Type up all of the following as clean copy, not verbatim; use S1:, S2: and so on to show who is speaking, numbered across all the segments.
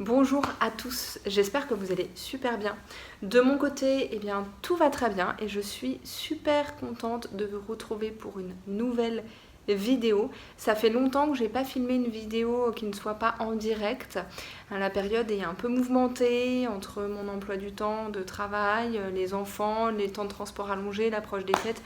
S1: Bonjour à tous, j'espère que vous allez super bien. De mon côté, eh bien, tout va très bien et je suis super contente de vous retrouver pour une nouvelle vidéo. Ça fait longtemps que j'ai pas filmé une vidéo qui ne soit pas en direct. La période est un peu mouvementée entre mon emploi du temps de travail, les enfants, les temps de transport allongés, l'approche des fêtes.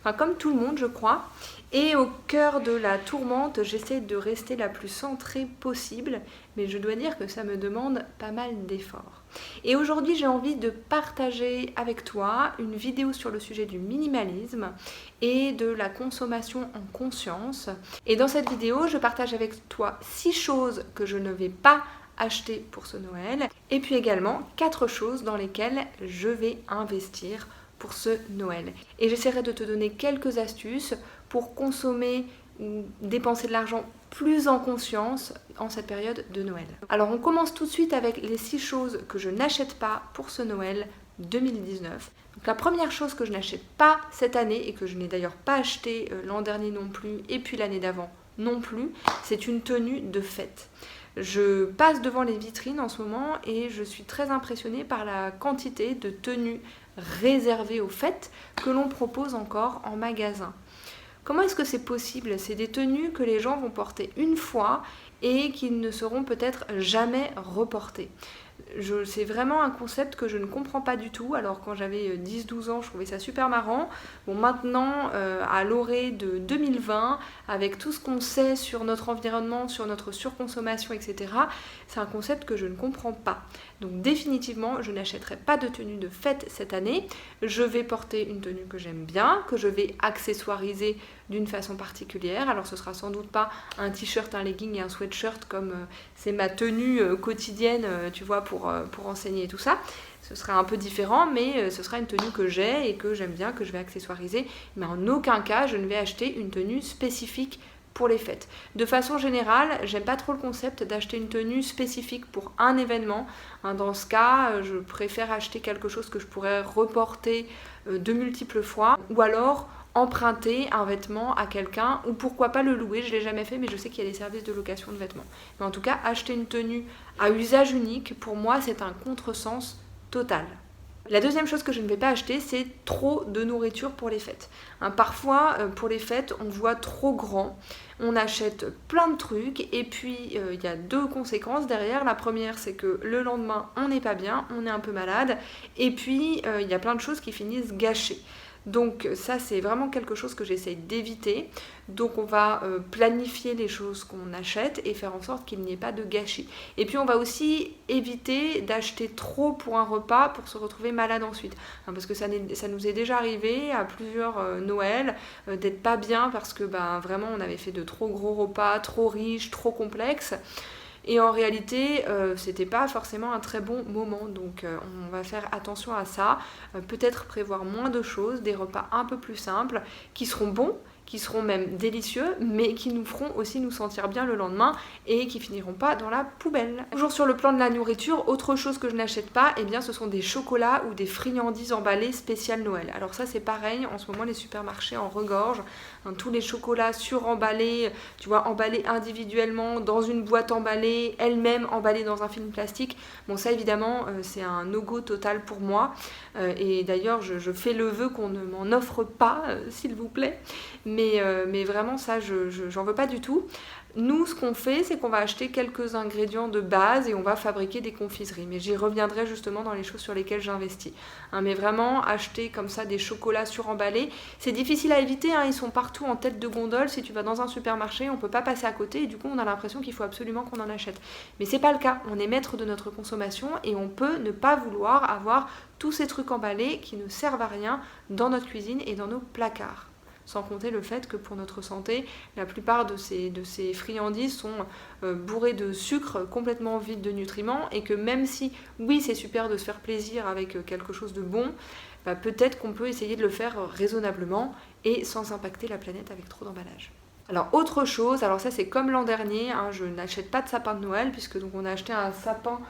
S1: Enfin, comme tout le monde, je crois. Et au cœur de la tourmente, j'essaie de rester la plus centrée possible, mais je dois dire que ça me demande pas mal d'efforts. Et aujourd'hui, j'ai envie de partager avec toi une vidéo sur le sujet du minimalisme et de la consommation en conscience. Et dans cette vidéo, je partage avec toi 6 choses que je ne vais pas acheter pour ce Noël, et puis également 4 choses dans lesquelles je vais investir pour ce Noël. Et j'essaierai de te donner quelques astuces pour consommer ou dépenser de l'argent plus en conscience en cette période de Noël. Alors on commence tout de suite avec les 6 choses que je n'achète pas pour ce Noël 2019. Donc la première chose que je n'achète pas cette année et que je n'ai d'ailleurs pas acheté l'an dernier non plus et puis l'année d'avant non plus, c'est une tenue de fête. Je passe devant les vitrines en ce moment et je suis très impressionnée par la quantité de tenues réservées aux fêtes que l'on propose encore en magasin. Comment est-ce que c'est possible? C'est des tenues que les gens vont porter une fois et qui ne seront peut-être jamais reportées. C'est vraiment un concept que je ne comprends pas du tout. Alors quand j'avais 10-12 ans, je trouvais ça super marrant. Bon, maintenant, à l'orée de 2020, avec tout ce qu'on sait sur notre environnement, sur notre surconsommation, etc., c'est un concept que je ne comprends pas. Donc définitivement, je n'achèterai pas de tenue de fête cette année. Je vais porter une tenue que j'aime bien, que je vais accessoiriser d'une façon particulière. Alors ce sera sans doute pas un t-shirt, un legging et un sweatshirt comme c'est ma tenue quotidienne, tu vois, pour enseigner tout ça. Ce sera un peu différent, mais ce sera une tenue que j'ai et que j'aime bien, que je vais accessoiriser. Mais en aucun cas, je ne vais acheter une tenue spécifique pour les fêtes. De façon générale, j'aime pas trop le concept d'acheter une tenue spécifique pour un événement. Dans ce cas, je préfère acheter quelque chose que je pourrais reporter de multiples fois, ou alors emprunter un vêtement à quelqu'un, ou pourquoi pas le louer. Je l'ai jamais fait, mais je sais qu'il y a des services de location de vêtements. Mais en tout cas, acheter une tenue à usage unique, pour moi, c'est un contresens total. La deuxième chose que je ne vais pas acheter, c'est trop de nourriture pour les fêtes. Parfois, pour les fêtes, on voit trop grand, on achète plein de trucs et puis il y a 2 conséquences derrière. La première, c'est que le lendemain, on n'est pas bien, on est un peu malade et puis il y a plein de choses qui finissent gâchées. Donc ça, c'est vraiment quelque chose que j'essaye d'éviter. Donc on va planifier les choses qu'on achète et faire en sorte qu'il n'y ait pas de gâchis. Et puis on va aussi éviter d'acheter trop pour un repas pour se retrouver malade ensuite. Parce que ça nous est déjà arrivé à plusieurs Noëls d'être pas bien parce que vraiment on avait fait de trop gros repas, trop riches, trop complexes. Et en réalité, c'était pas forcément un très bon moment. Donc on va faire attention à ça. Peut-être prévoir moins de choses, des repas un peu plus simples, qui seront bons, qui seront même délicieux, mais qui nous feront aussi nous sentir bien le lendemain et qui finiront pas dans la poubelle. Toujours sur le plan de la nourriture, autre chose que je n'achète pas, eh bien ce sont des chocolats ou des friandises emballées spéciales Noël. Alors ça c'est pareil, en ce moment les supermarchés en regorgent. Tous les chocolats suremballés, tu vois, emballés individuellement dans une boîte emballée, elle-même emballée dans un film plastique. Bon ça évidemment c'est un no-go total pour moi. Et d'ailleurs je fais le vœu qu'on ne m'en offre pas, s'il vous plaît. Mais vraiment ça j'en veux pas du tout. Nous ce qu'on fait c'est qu'on va acheter quelques ingrédients de base et on va fabriquer des confiseries, mais j'y reviendrai justement dans les choses sur lesquelles j'investis. Mais vraiment acheter comme ça des chocolats suremballés, c'est difficile à éviter, ils sont partout en tête de gondole. Si tu vas dans un supermarché, on peut pas passer à côté et du coup on a l'impression qu'il faut absolument qu'on en achète. Mais c'est pas le cas, on est maître de notre consommation et on peut ne pas vouloir avoir tous ces trucs emballés qui ne servent à rien dans notre cuisine et dans nos placards. Sans compter le fait que pour notre santé, la plupart de ces friandises sont bourrées de sucre, complètement vides de nutriments, et que même si, oui, c'est super de se faire plaisir avec quelque chose de bon, peut-être qu'on peut essayer de le faire raisonnablement et sans impacter la planète avec trop d'emballage. Alors autre chose, alors ça c'est comme l'an dernier, je n'achète pas de sapin de Noël, puisque donc on a acheté un sapin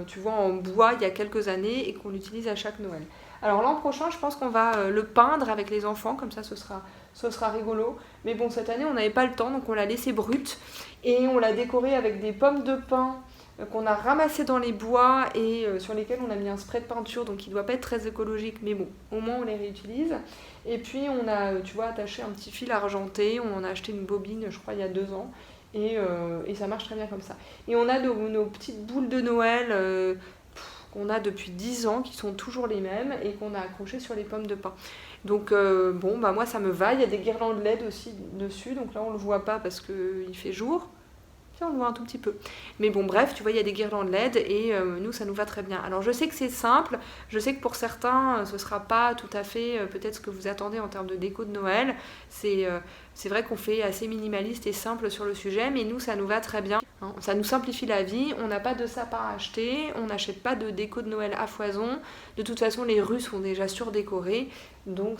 S1: tu vois, en bois il y a quelques années et qu'on utilise à chaque Noël. Alors l'an prochain, je pense qu'on va le peindre avec les enfants, comme ça ce sera rigolo. Mais bon, cette année, on n'avait pas le temps, donc on l'a laissé brut. Et on l'a décoré avec des pommes de pin qu'on a ramassés dans les bois et sur lesquels on a mis un spray de peinture, donc il ne doit pas être très écologique, mais bon, au moins on les réutilise. Et puis on a, tu vois, attaché un petit fil argenté, on en a acheté une bobine, je crois, il y a 2 ans, et ça marche très bien comme ça. Et on a nos petites boules de Noël qu'on a depuis 10 ans, qui sont toujours les mêmes, et qu'on a accrochées sur les pommes de pin. Donc bon, bah moi ça me va, il y a des guirlandes LED aussi dessus, donc là on le voit pas parce qu'il fait jour. On le voit un tout petit peu. Mais bon, bref, tu vois, il y a des guirlandes LED et nous, ça nous va très bien. Alors, je sais que c'est simple. Je sais que pour certains, ce ne sera pas tout à fait peut-être ce que vous attendez en termes de déco de Noël. C'est vrai qu'on fait assez minimaliste et simple sur le sujet, mais nous, ça nous va très bien. Hein, ça nous simplifie la vie. On n'a pas de sapin à acheter. On n'achète pas de déco de Noël à foison. De toute façon, les rues sont déjà surdécorées. Donc,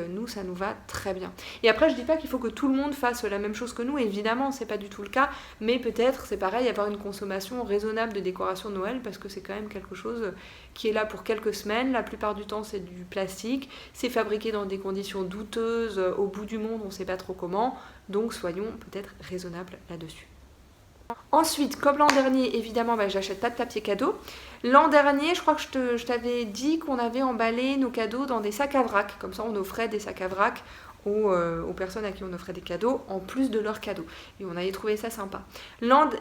S1: nous, ça nous va très bien. Et après, je dis pas qu'il faut que tout le monde fasse la même chose que nous. Évidemment, c'est pas du tout le cas. Mais peut-être, c'est pareil, avoir une consommation raisonnable de décoration de Noël, parce que c'est quand même quelque chose qui est là pour quelques semaines. La plupart du temps, c'est du plastique. C'est fabriqué dans des conditions douteuses, au bout du monde, on ne sait pas trop comment. Donc, soyons peut-être raisonnables là-dessus. Ensuite, comme l'an dernier, évidemment, j'achète pas de papier cadeau. L'an dernier, je crois que je t'avais dit qu'on avait emballé nos cadeaux dans des sacs à vrac. Comme ça, on offrait des sacs à vrac aux personnes à qui on offrait des cadeaux, en plus de leurs cadeaux. Et on avait trouvé ça sympa.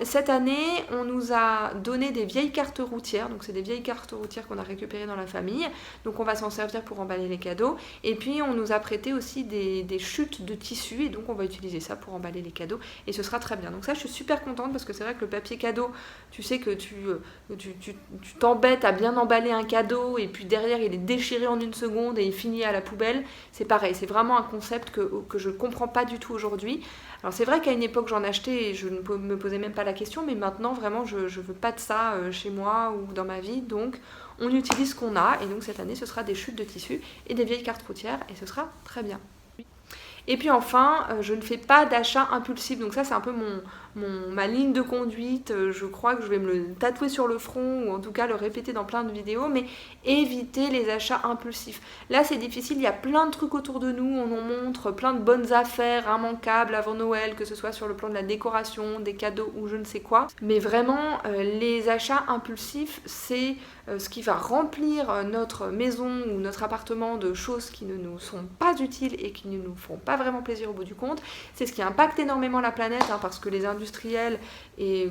S1: Cette année, on nous a donné des vieilles cartes routières. Donc, c'est des vieilles cartes routières qu'on a récupérées dans la famille. Donc, on va s'en servir pour emballer les cadeaux. Et puis, on nous a prêté aussi des chutes de tissu. Et donc, on va utiliser ça pour emballer les cadeaux. Et ce sera très bien. Donc, ça, je suis super contente parce que c'est vrai que le papier cadeau, tu sais que tu t'embêtes à bien emballer un cadeau. Et puis, derrière, il est déchiré en 1 seconde et il finit à la poubelle. C'est pareil. C'est vraiment un concept que je ne comprends pas du tout aujourd'hui. Alors c'est vrai qu'à une époque j'en achetais et je ne me posais même pas la question, mais maintenant vraiment je veux pas de ça chez moi ou dans ma vie, donc on utilise ce qu'on a, et donc cette année ce sera des chutes de tissu et des vieilles cartes routières et ce sera très bien. Et puis enfin, je ne fais pas d'achat impulsif, donc ça c'est un peu ma ligne de conduite. Je crois que je vais me le tatouer sur le front, ou en tout cas le répéter dans plein de vidéos, mais éviter les achats impulsifs. Là c'est difficile, il y a plein de trucs autour de nous, on nous montre plein de bonnes affaires immanquables avant Noël, que ce soit sur le plan de la décoration, des cadeaux ou je ne sais quoi. Mais vraiment, les achats impulsifs, c'est ce qui va remplir notre maison ou notre appartement de choses qui ne nous sont pas utiles et qui ne nous font pas vraiment plaisir au bout du compte. C'est ce qui impacte énormément la planète, parce que les industriels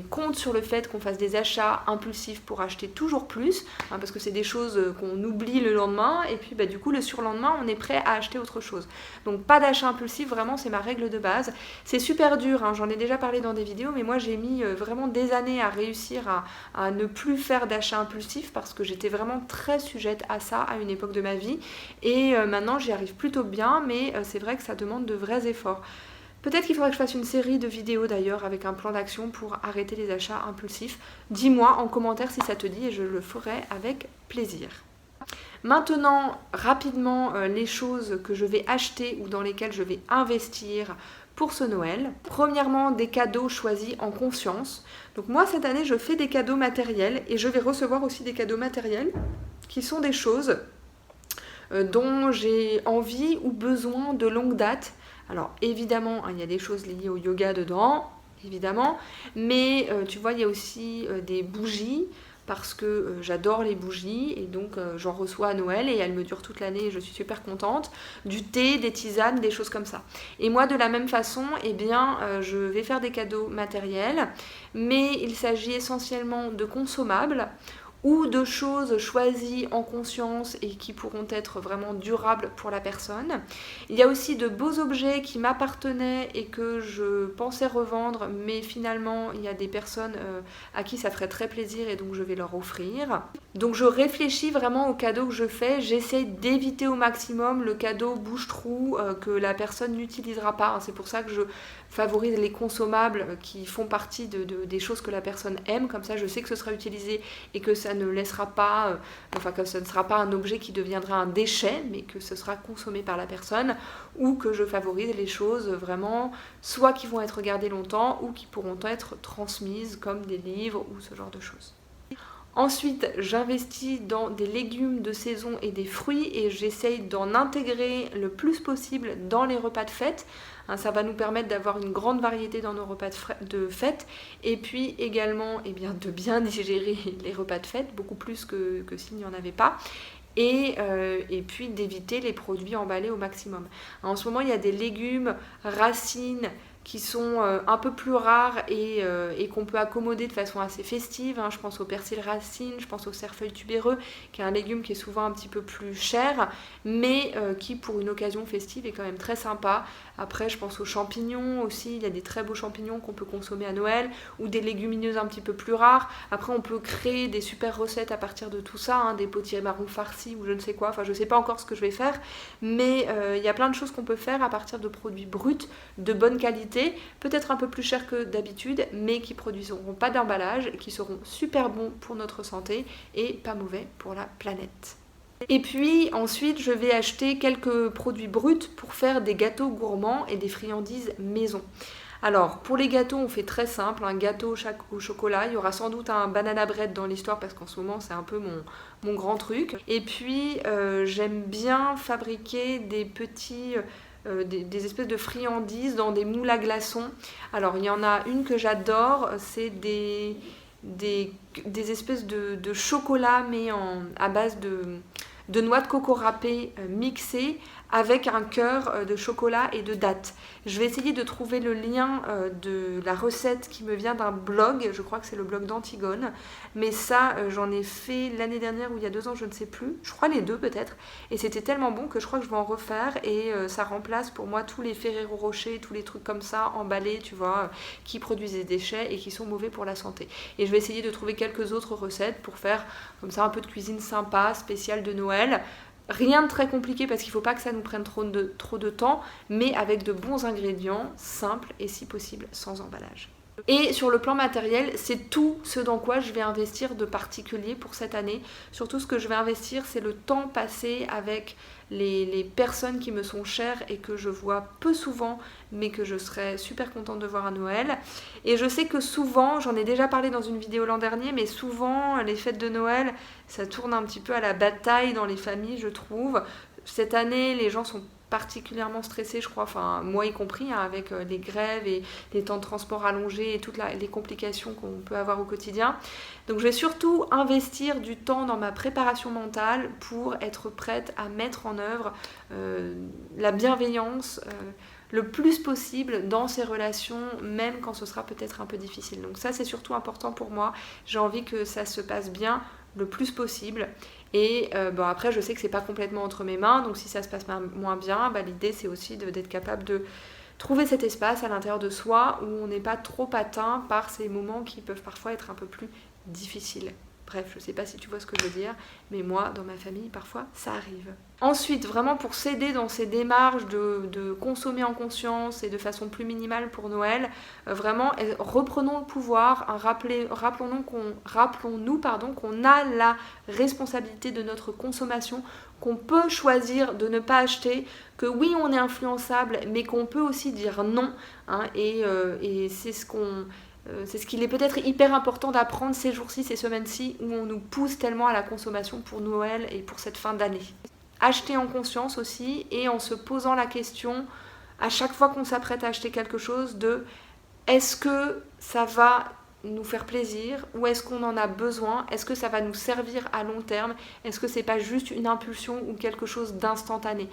S1: comptent sur le fait qu'on fasse des achats impulsifs pour acheter toujours plus, parce que c'est des choses qu'on oublie le lendemain et puis du coup le surlendemain on est prêt à acheter autre chose. Donc pas d'achat impulsif, vraiment c'est ma règle de base. C'est super dur, j'en ai déjà parlé dans des vidéos, mais moi j'ai mis vraiment des années à réussir à ne plus faire d'achat impulsif parce que j'étais vraiment très sujette à ça à une époque de ma vie, et maintenant j'y arrive plutôt bien, mais c'est vrai que ça demande de vrais efforts. Peut-être qu'il faudrait que je fasse une série de vidéos d'ailleurs avec un plan d'action pour arrêter les achats impulsifs. Dis-moi en commentaire si ça te dit et je le ferai avec plaisir. Maintenant, rapidement, les choses que je vais acheter ou dans lesquelles je vais investir pour ce Noël. Premièrement, des cadeaux choisis en conscience. Donc moi, cette année, je fais des cadeaux matériels et je vais recevoir aussi des cadeaux matériels qui sont des choses dont j'ai envie ou besoin de longue date. Alors évidemment, il y a des choses liées au yoga dedans, évidemment, mais tu vois, il y a aussi des bougies, parce que j'adore les bougies, et donc j'en reçois à Noël, et elles me durent toute l'année, et je suis super contente. Du thé, des tisanes, des choses comme ça. Et moi, de la même façon, je vais faire des cadeaux matériels, mais il s'agit essentiellement de consommables, ou de choses choisies en conscience et qui pourront être vraiment durables pour la personne. Il y a aussi de beaux objets qui m'appartenaient et que je pensais revendre, mais finalement il y a des personnes à qui ça ferait très plaisir et donc je vais leur offrir. Donc je réfléchis vraiment aux cadeaux que je fais, j'essaie d'éviter au maximum le cadeau bouche-trou que la personne n'utilisera pas. C'est pour ça que je favorise les consommables qui font partie des choses que la personne aime, comme ça je sais que ce sera utilisé et que ça ne laissera pas, que ce ne sera pas un objet qui deviendra un déchet, mais que ce sera consommé par la personne, ou que je favorise les choses vraiment soit qui vont être gardées longtemps ou qui pourront être transmises comme des livres ou ce genre de choses. Ensuite, j'investis dans des légumes de saison et des fruits et j'essaye d'en intégrer le plus possible dans les repas de fête. hein. Ça va nous permettre d'avoir une grande variété dans nos repas de fête, et puis également de bien digérer les repas de fête, beaucoup plus que s'il n'y en avait pas. Et puis d'éviter les produits emballés au maximum. En ce moment, il y a des légumes, racines, qui sont un peu plus rares et qu'on peut accommoder de façon assez festive. Hein. Je pense au persil racine, je pense au cerfeuil tubéreux, qui est un légume qui est souvent un petit peu plus cher, mais qui pour une occasion festive est quand même très sympa. Après, je pense aux champignons aussi, il y a des très beaux champignons qu'on peut consommer à Noël, ou des légumineuses un petit peu plus rares. Après, on peut créer des super recettes à partir de tout ça, hein, des potiers marrons farcis ou je ne sais quoi. Enfin, je ne sais pas encore ce que je vais faire, mais il y a plein de choses qu'on peut faire à partir de produits bruts, de bonne qualité, peut-être un peu plus cher que d'habitude, mais qui produiront pas d'emballage, qui seront super bons pour notre santé et pas mauvais pour la planète. Et puis ensuite je vais acheter quelques produits bruts pour faire des gâteaux gourmands et des friandises maison. Alors pour les gâteaux on fait très simple, un gâteau au chocolat, il y aura sans doute un banana bread dans l'histoire parce qu'en ce moment c'est un peu mon grand truc. Et puis j'aime bien fabriquer des petits... des espèces de friandises dans des moules à glaçons. Alors il y en a une que j'adore, c'est des espèces de chocolat mais à base de noix de coco râpée mixées avec un cœur de chocolat et de dattes. Je vais essayer de trouver le lien de la recette qui me vient d'un blog, je crois que c'est le blog d'Antigone, mais ça j'en ai fait l'année dernière ou il y a 2 ans, je ne sais plus, je crois les 2 peut-être, et c'était tellement bon que je crois que je vais en refaire et ça remplace pour moi tous les Ferrero Rocher, tous les trucs comme ça, emballés, tu vois, qui produisent des déchets et qui sont mauvais pour la santé. Et je vais essayer de trouver quelques autres recettes pour faire comme ça un peu de cuisine sympa, spéciale de Noël. Rien de très compliqué parce qu'il ne faut pas que ça nous prenne trop de temps, mais avec de bons ingrédients, simples et si possible sans emballage. Et sur le plan matériel, c'est tout ce dans quoi je vais investir de particulier pour cette année. Surtout ce que je vais investir, c'est le temps passé avec les personnes qui me sont chères et que je vois peu souvent, mais que je serais super contente de voir à Noël. Et je sais que souvent, j'en ai déjà parlé dans une vidéo l'an dernier, mais souvent les fêtes de Noël, ça tourne un petit peu à la bataille dans les familles, je trouve. Cette année, les gens sont particulièrement stressés, je crois, enfin moi y compris, hein, avec les grèves et les temps de transport allongés et toutes les complications qu'on peut avoir au quotidien. Donc je vais surtout investir du temps dans ma préparation mentale pour être prête à mettre en œuvre la bienveillance le plus possible dans ces relations, même quand ce sera peut-être un peu difficile. Donc ça c'est surtout important pour moi, j'ai envie que ça se passe bien le plus possible. Et après je sais que c'est pas complètement entre mes mains, donc si ça se passe moins bien, l'idée c'est aussi d'être capable de trouver cet espace à l'intérieur de soi où on n'est pas trop atteint par ces moments qui peuvent parfois être un peu plus difficiles. Bref, je sais pas si tu vois ce que je veux dire, mais moi, dans ma famille, parfois, ça arrive. Ensuite, vraiment pour s'aider dans ces démarches de consommer en conscience et de façon plus minimale pour Noël, vraiment, reprenons le pouvoir, hein, rappelons-nous qu'on a la responsabilité de notre consommation, qu'on peut choisir de ne pas acheter, que oui, on est influençable, mais qu'on peut aussi dire non, hein, et c'est ce qu'il est peut-être hyper important d'apprendre ces jours-ci, ces semaines-ci, où on nous pousse tellement à la consommation pour Noël et pour cette fin d'année. Acheter en conscience aussi et en se posant la question, à chaque fois qu'on s'apprête à acheter quelque chose, de est-ce que ça va nous faire plaisir ou est-ce qu'on en a besoin? Est-ce que ça va nous servir à long terme? Est-ce que c'est pas juste une impulsion ou quelque chose d'instantané?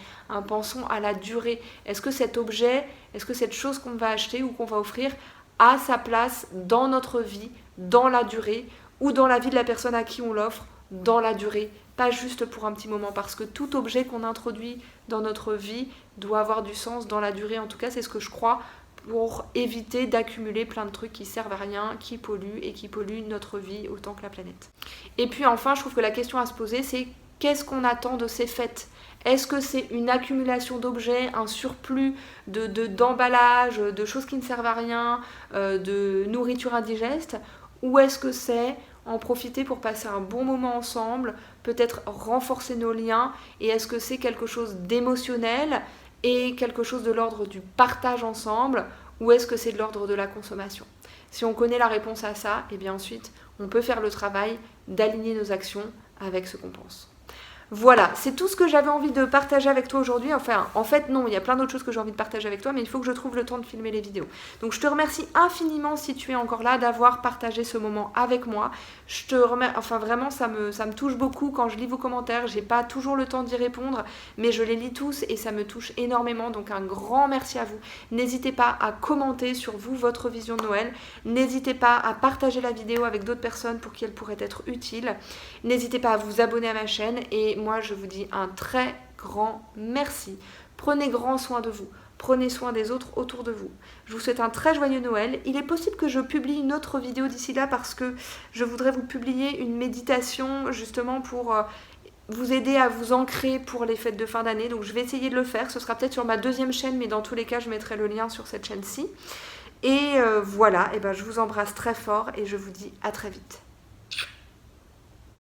S1: Pensons à la durée. Est-ce que cet objet, est-ce que cette chose qu'on va acheter ou qu'on va offrir a sa place dans notre vie, dans la durée, ou dans la vie de la personne à qui on l'offre, dans la durée, pas juste pour un petit moment, parce que tout objet qu'on introduit dans notre vie doit avoir du sens dans la durée. En tout cas, c'est ce que je crois, pour éviter d'accumuler plein de trucs qui servent à rien, qui polluent et qui polluent notre vie autant que la planète. Et puis enfin, je trouve que la question à se poser, c'est qu'est-ce qu'on attend de ces fêtes ? Est-ce que c'est une accumulation d'objets, un surplus d'emballage, de choses qui ne servent à rien, de nourriture indigeste? Ou est-ce que c'est en profiter pour passer un bon moment ensemble, peut-être renforcer nos liens? Et est-ce que c'est quelque chose d'émotionnel et quelque chose de l'ordre du partage ensemble? Ou est-ce que c'est de l'ordre de la consommation? Si on connaît la réponse à ça, et bien ensuite, on peut faire le travail d'aligner nos actions avec ce qu'on pense. Voilà, c'est tout ce que j'avais envie de partager avec toi aujourd'hui. Enfin, en fait, non, il y a plein d'autres choses que j'ai envie de partager avec toi, mais il faut que je trouve le temps de filmer les vidéos. Donc, je te remercie infiniment si tu es encore là d'avoir partagé ce moment avec moi. Je te remercie, enfin vraiment, ça me touche beaucoup quand je lis vos commentaires. J'ai pas toujours le temps d'y répondre, mais je les lis tous et ça me touche énormément. Donc, un grand merci à vous. N'hésitez pas à commenter sur vous, votre vision de Noël. N'hésitez pas à partager la vidéo avec d'autres personnes pour qui elle pourrait être utile. N'hésitez pas à vous abonner à ma chaîne et moi je vous dis un très grand merci. Prenez grand soin de vous, prenez soin des autres autour de vous. Je vous souhaite un très joyeux Noël. Il est possible que je publie une autre vidéo d'ici là parce que je voudrais vous publier une méditation justement pour vous aider à vous ancrer pour les fêtes de fin d'année. Donc je vais essayer de le faire, ce sera peut-être sur ma deuxième chaîne, mais dans tous les cas je mettrai le lien sur cette chaîne-ci. Et voilà, et ben, je vous embrasse très fort et je vous dis à très vite.